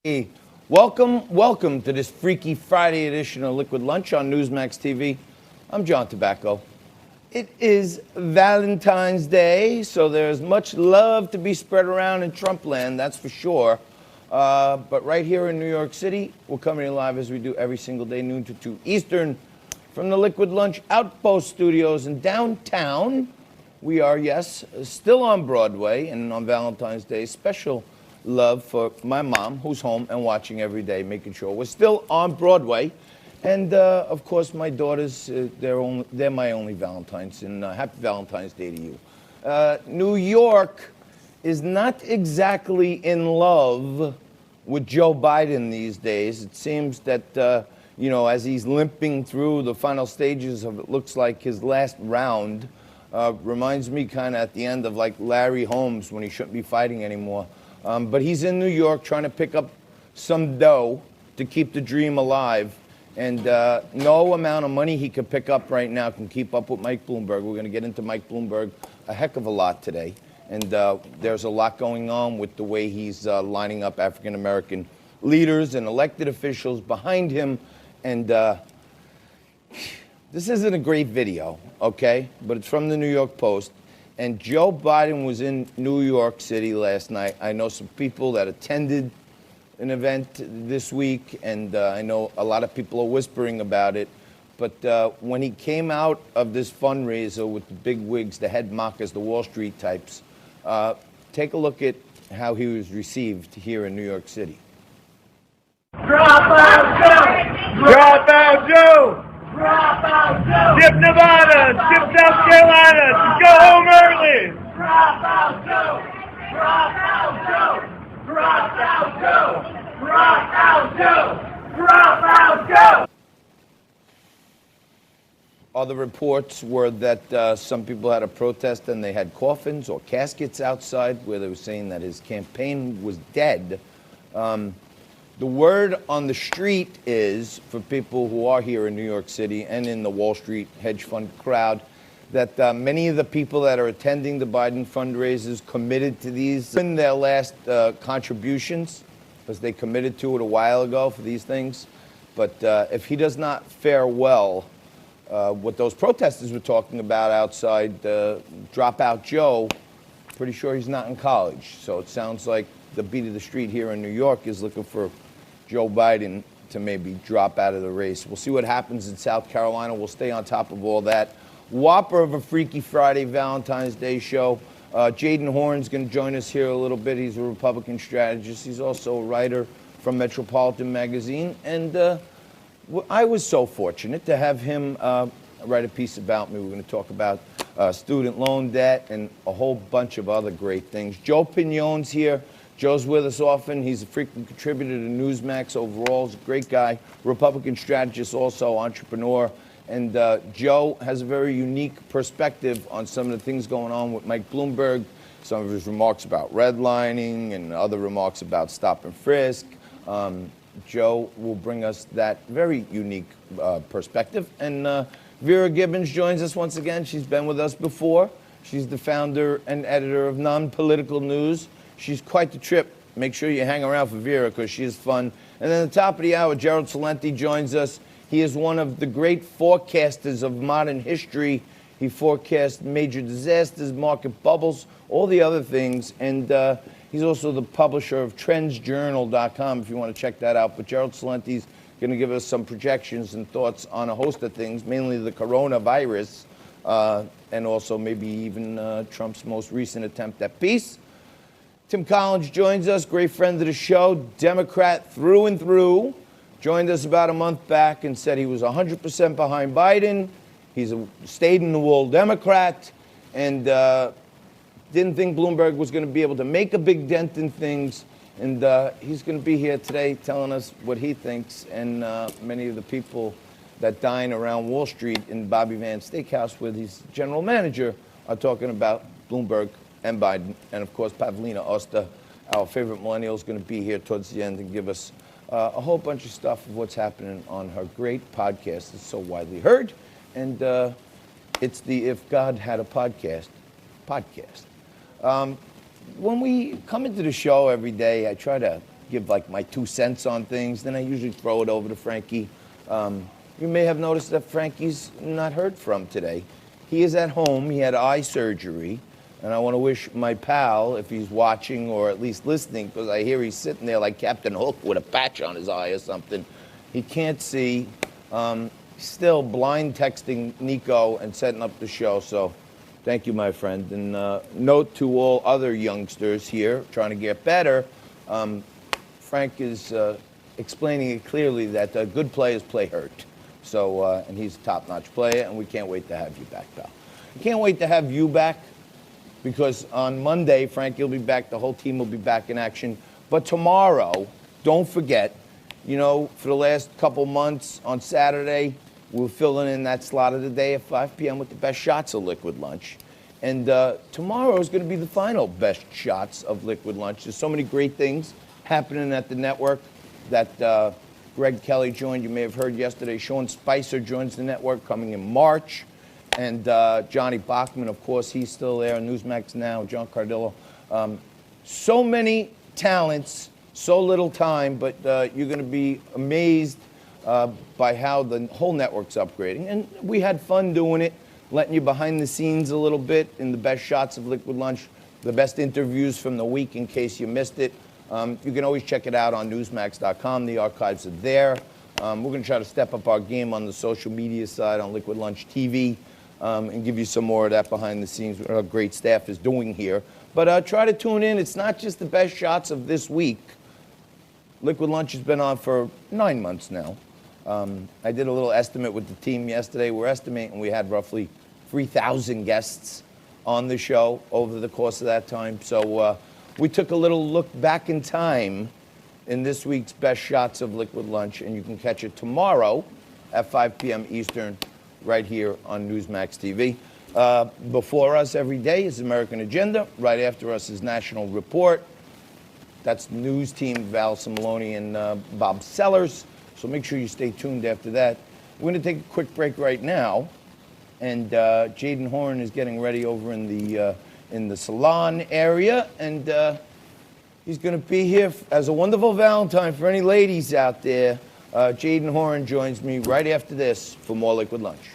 Hey, welcome to this Freaky Friday edition of Liquid Lunch on Newsmax TV. I'm John Tabacco. It is Valentine's Day, so there's much love to be spread around in Trump land, that's for sure. But right here in New York City, we're coming in live as we do every single day, noon to 2 Eastern, from the Liquid Lunch Outpost Studios in downtown. We are, yes, still on Broadway, and on Valentine's Day, special love for my mom, who's home and watching every day, making sure we're still on Broadway. And of course, my daughters, they're my only Valentines, and happy Valentine's Day to you. New York is not exactly in love with Joe Biden these days. It seems that, as he's limping through the final stages of, it looks like, his last round, reminds me kind of at the end of like Larry Holmes when he shouldn't be fighting anymore. But he's in New York trying to pick up some dough to keep the dream alive. And no amount of money he could pick up right now can keep up with Mike Bloomberg. We're going to get into Mike Bloomberg a heck of a lot today. And there's a lot going on with the way he's lining up African-American leaders and elected officials behind him. And this isn't a great video, okay? But it's from the New York Post. And Joe Biden was in New York City last night. I know some people that attended an event this week, and I know a lot of people are whispering about it. But when he came out of this fundraiser with the big wigs, the head mockers, the Wall Street types, take a look at how he was received here in New York City. Drop out Joe! Drop out Joe! Drop out Joe! Skip Nevada! Skip South Carolina! Go home early! Drop out Joe! Drop out Joe! Drop out Joe! Drop out Joe! Drop out Joe! Other reports were that some people had a protest and they had coffins or caskets outside where they were saying that his campaign was dead. The word on the street is, for people who are here in New York City and in the Wall Street hedge fund crowd, that many of the people that are attending the Biden fundraisers committed to these in their last contributions, because they committed to it a while ago for these things. But if he does not fare well, what those protesters were talking about outside Dropout Joe, pretty sure he's not in college. So it sounds like the beat of the street here in New York is looking for Joe Biden to maybe drop out of the race. We'll see what happens in South Carolina. We'll stay on top of all that. Whopper of a Freaky Friday Valentine's Day show. Jaden Horn's going to join us here a little bit. He's a Republican strategist. He's also a writer from Metropolitan Magazine. And I was so fortunate to have him write a piece about me. We're going to talk about student loan debt and a whole bunch of other great things. Joe Pignon's here. Joe's with us often. He's a frequent contributor to Newsmax overall. He's a great guy, Republican strategist, also entrepreneur. And Joe has a very unique perspective on some of the things going on with Mike Bloomberg, some of his remarks about redlining and other remarks about stop and frisk. Joe will bring us that very unique perspective. And Vera Gibbons joins us once again. She's been with us before. She's the founder and editor of Non-Political News. She's quite the trip. Make sure you hang around for Vera because she is fun. And then at the top of the hour, Gerald Celente joins us. He is one of the great forecasters of modern history. He forecasts major disasters, market bubbles, all the other things. And he's also the publisher of TrendsJournal.com if you want to check that out. But Gerald Celente's going to give us some projections and thoughts on a host of things, mainly the coronavirus, and also maybe even Trump's most recent attempt at peace. Tim Collins joins us, great friend of the show, Democrat through and through. Joined us about a month back and said he was 100% behind Biden. He's a stayed-in-the-wool Democrat and didn't think Bloomberg was going to be able to make a big dent in things. And he's going to be here today telling us what he thinks. And many of the people that dine around Wall Street in Bobby Van's Steakhouse, where he's general manager, are talking about Bloomberg and Biden. And, of course, Pavlina Osta, our favorite millennial, is going to be here towards the end and give us a whole bunch of stuff of what's happening on her great podcast. It's so widely heard. And it's the If God Had a Podcast. When we come into the show every day, I try to give like my 2 cents on things. Then I usually throw it over to Frankie. You may have noticed that Frankie's not heard from today. He is at home. He had eye surgery. And I want to wish my pal, if he's watching or at least listening, because I hear he's sitting there like Captain Hook with a patch on his eye or something. He can't see. Still blind texting Nico and setting up the show. So thank you, my friend. And note to all other youngsters here trying to get better, Frank is explaining it clearly that good players play hurt. So, and he's a top-notch player, and we can't wait to have you back, pal. We can't wait to have you back because on Monday, Frankie will be back. The whole team will be back in action. But tomorrow, don't forget, you know, for the last couple months on Saturday, we're filling in that slot of the day at 5 p.m. with the best shots of Liquid Lunch. And tomorrow is going to be the final best shots of Liquid Lunch. There's so many great things happening at the network that Greg Kelly joined. You may have heard yesterday. Sean Spicer joins the network coming in March. And Johnny Bachman, of course, he's still there. Newsmax Now, John Cardillo. So many talents, so little time, but you're going to be amazed by how the whole network's upgrading. And we had fun doing it, letting you behind the scenes a little bit in the best shots of Liquid Lunch, the best interviews from the week in case you missed it. You can always check it out on Newsmax.com. The archives are there. We're going to try to step up our game on the social media side on Liquid Lunch TV and give you some more of that behind the scenes, what our great staff is doing here. But try to tune in. It's not just the best shots of this week. Liquid Lunch has been on for 9 months now. I did a little estimate with the team yesterday. We're estimating we had roughly 3,000 guests on the show over the course of that time. So we took a little look back in time in this week's Best Shots of Liquid Lunch, and you can catch it tomorrow at 5 p.m. Eastern right here on Newsmax TV. Before us every day is American Agenda. Right after us is National Report. That's news team Val Similoni and Bob Sellers. So make sure you stay tuned after that. We're going to take a quick break right now. And Jaden Horn is getting ready over in the salon area. And he's going to be here as a wonderful Valentine for any ladies out there. Jaden Horn joins me right after this for more Liquid Lunch.